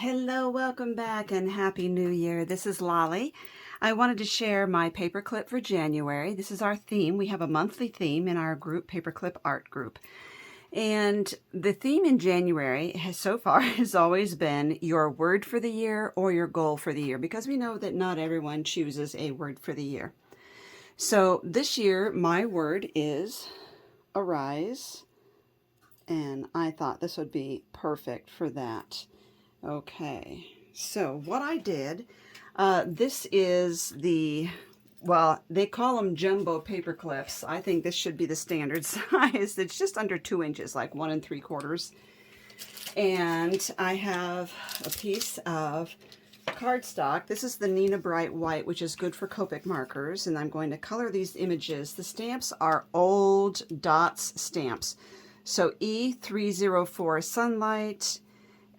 Hello, welcome back, and Happy New Year. This is Lolly. I wanted to share my paperclip for January. This is our theme. We have a monthly theme in our group, Paperclip Art Group. And the theme in January so far has always been your word for the year or your goal for the year, because we know that not everyone chooses a word for the year. So this year, my word is arise, and I thought this would be perfect for that. Okay, so what I did, this is the, well, they call them jumbo paper clips. I think this should be the standard size. It's just under 2 inches, like 1 3/4. And I have a piece of cardstock. This is the Nina Bright White, which is good for Copic markers, and I'm going to color these images. The stamps are old dots stamps. So E304 Sunlight,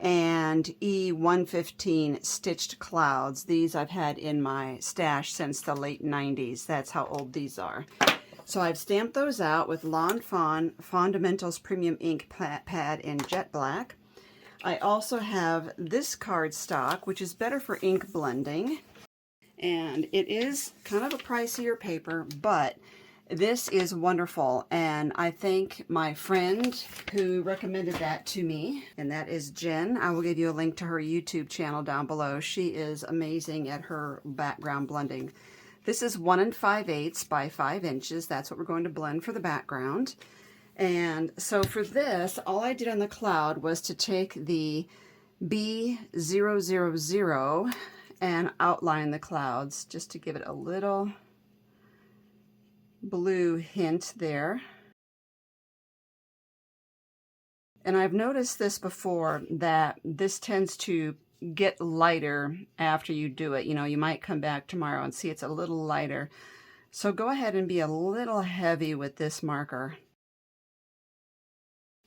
and E115 Stitched Clouds. These I've had in my stash since the late 90s. That's how old these are. So I've stamped those out with Lawn Fawn Fondamentals Premium Ink Pad in Jet Black. I also have this cardstock, which is better for ink blending. And it is kind of a pricier paper, but this is wonderful, and I thank my friend who recommended that to me, and that is Jen. I will give you a link to her YouTube channel down below. She is amazing at her background blending. This is 1 5/8 by 5 inches. That's what we're going to blend for the background. And so for this, all I did on the cloud was to take the B000 and outline the clouds just to give it a little blue hint there. And I've noticed this before, that this tends to get lighter after you do it. You know, you might come back tomorrow and see it's a little lighter. So go ahead and be a little heavy with this marker.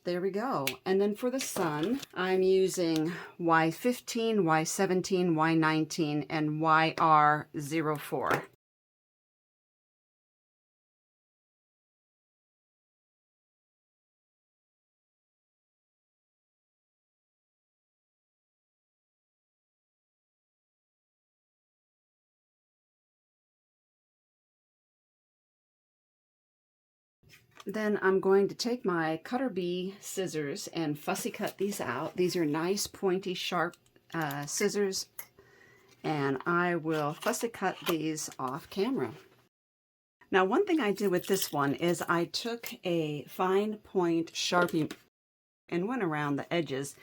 There we go. And then for the sun, I'm using Y15, Y17, Y19, and YR04. Then I'm going to take my Cutter Bee scissors and fussy cut these out. These are nice, pointy, sharp scissors, and I will fussy cut these off camera. Now, one thing I did with this one is I took a fine point Sharpie and went around the edges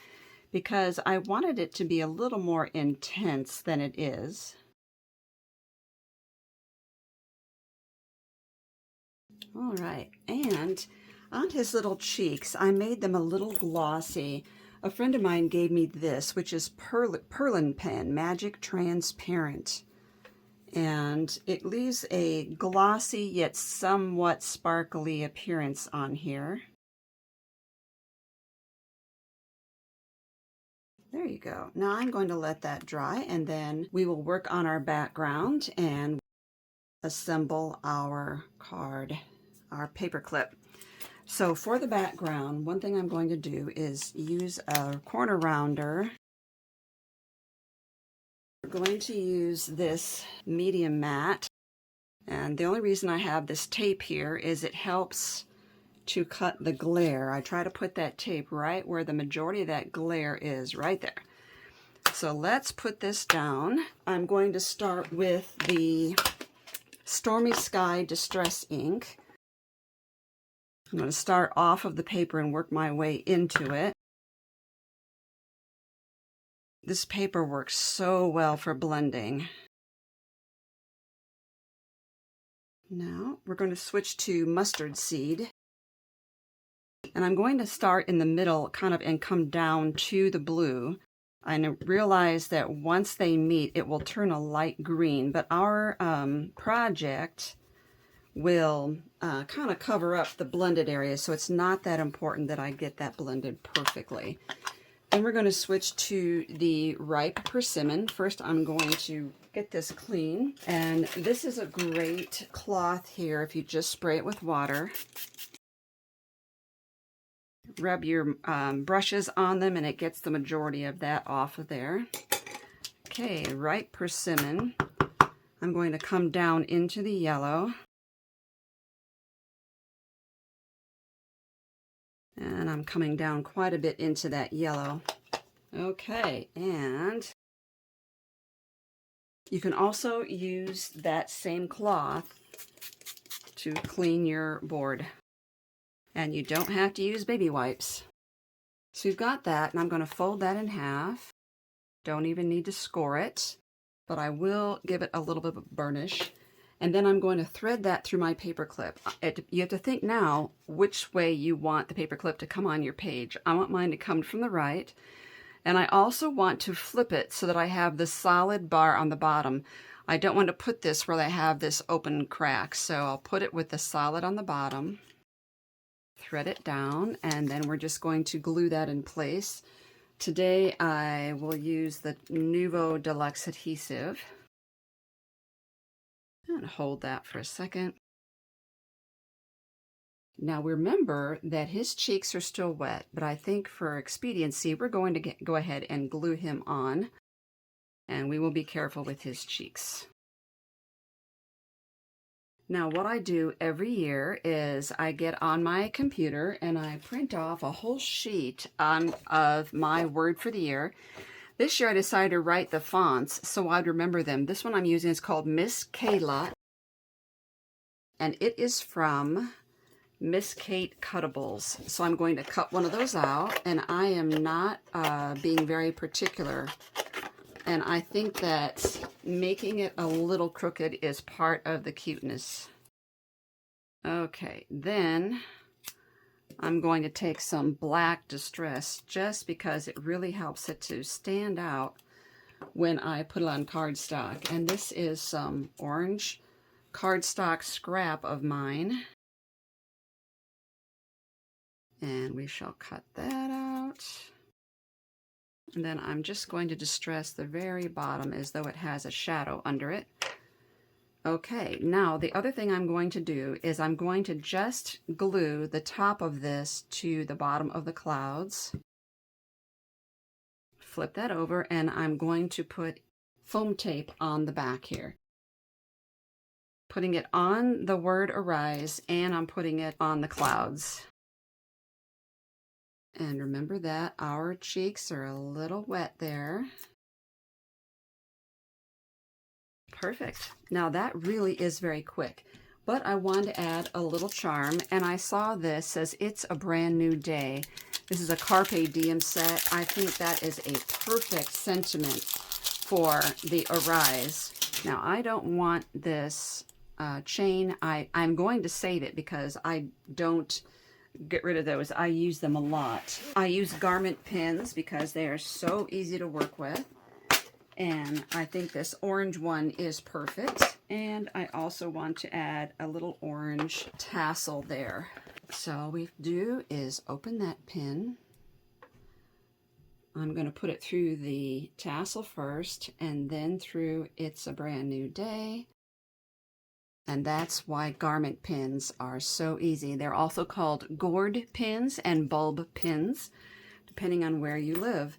because I wanted it to be a little more intense than it is. All right, and on his little cheeks, I made them a little glossy. A friend of mine gave me this, which is Perlin Pen, Magic Transparent. And it leaves a glossy yet somewhat sparkly appearance on here. There you go. Now I'm going to let that dry, and then we will work on our background and assemble our card, our paper clip. So for the background, one thing I'm going to do is use a corner rounder. We're going to use this medium matte, and the only reason I have this tape here is it helps to cut the glare. I try to put that tape right where the majority of that glare is, right there. So let's put this down. I'm going to start with the Stormy Sky Distress Ink. I'm going to start off of the paper and work my way into it. This paper works so well for blending. Now we're going to switch to Mustard Seed. And I'm going to start in the middle kind of and come down to the blue. I realize that once they meet, it will turn a light green, but our project will kind of cover up the blended area, so it's not that important that I get that blended perfectly. Then we're going to switch to the Ripe Persimmon. First, I'm going to get this clean, and this is a great cloth here if you just spray it with water. Rub your brushes on them and it gets the majority of that off of there. Okay, ripe persimmon. I'm going to come down into the yellow. And I'm coming down quite a bit into that yellow. Okay, and you can also use that same cloth to clean your board. And you don't have to use baby wipes. So you've got that, and I'm going to fold that in half. Don't even need to score it, but I will give it a little bit of burnish. And then I'm going to thread that through my paper clip. You have to think now which way you want the paper clip to come on your page. I want mine to come from the right, and I also want to flip it so that I have the solid bar on the bottom. I don't want to put this where I have this open crack, so I'll put it with the solid on the bottom, thread it down, and then we're just going to glue that in place. Today I will use the Nuvo deluxe adhesive. And hold that for a second. Now remember that his cheeks are still wet, but I think for expediency we're going to go ahead and glue him on, and we will be careful with his cheeks. Now what I do every year is I get on my computer and I print off a whole sheet of my word for the year. This year I decided to write the fonts so I'd remember them. This one I'm using is called Miss Kayla, and it is from Miss Kate Cuttables. So I'm going to cut one of those out, and I am not being very particular. And I think that making it a little crooked is part of the cuteness. Okay, then I'm going to take some black distress just because it really helps it to stand out when I put it on cardstock. And this is some orange cardstock scrap of mine. And we shall cut that out. And then I'm just going to distress the very bottom as though it has a shadow under it. Okay, now the other thing I'm going to do is I'm going to just glue the top of this to the bottom of the clouds. Flip that over, and I'm going to put foam tape on the back here. Putting it on the word arise, and I'm putting it on the clouds. And remember that our cheeks are a little wet there. Perfect. Now that really is very quick, but I wanted to add a little charm, and I saw this says it's a brand new day. This is a Carpe Diem set. I think that is a perfect sentiment for the arise. Now I don't want this chain. I'm going to save it because I don't get rid of those. I use them a lot. I use garment pins because they are so easy to work with. And I think this orange one is perfect. And I also want to add a little orange tassel there. So all we do is open that pin. I'm going to put it through the tassel first and then through It's a Brand New Day. And that's why garment pins are so easy. They're also called gourd pins and bulb pins, depending on where you live.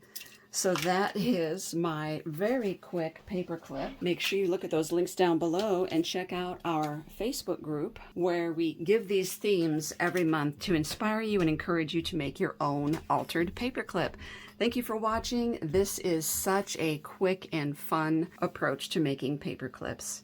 So that is my very quick paper clip. Make sure you look at those links down below and check out our Facebook group where we give these themes every month to inspire you and encourage you to make your own altered paper clip. Thank you for watching. This is such a quick and fun approach to making paper clips.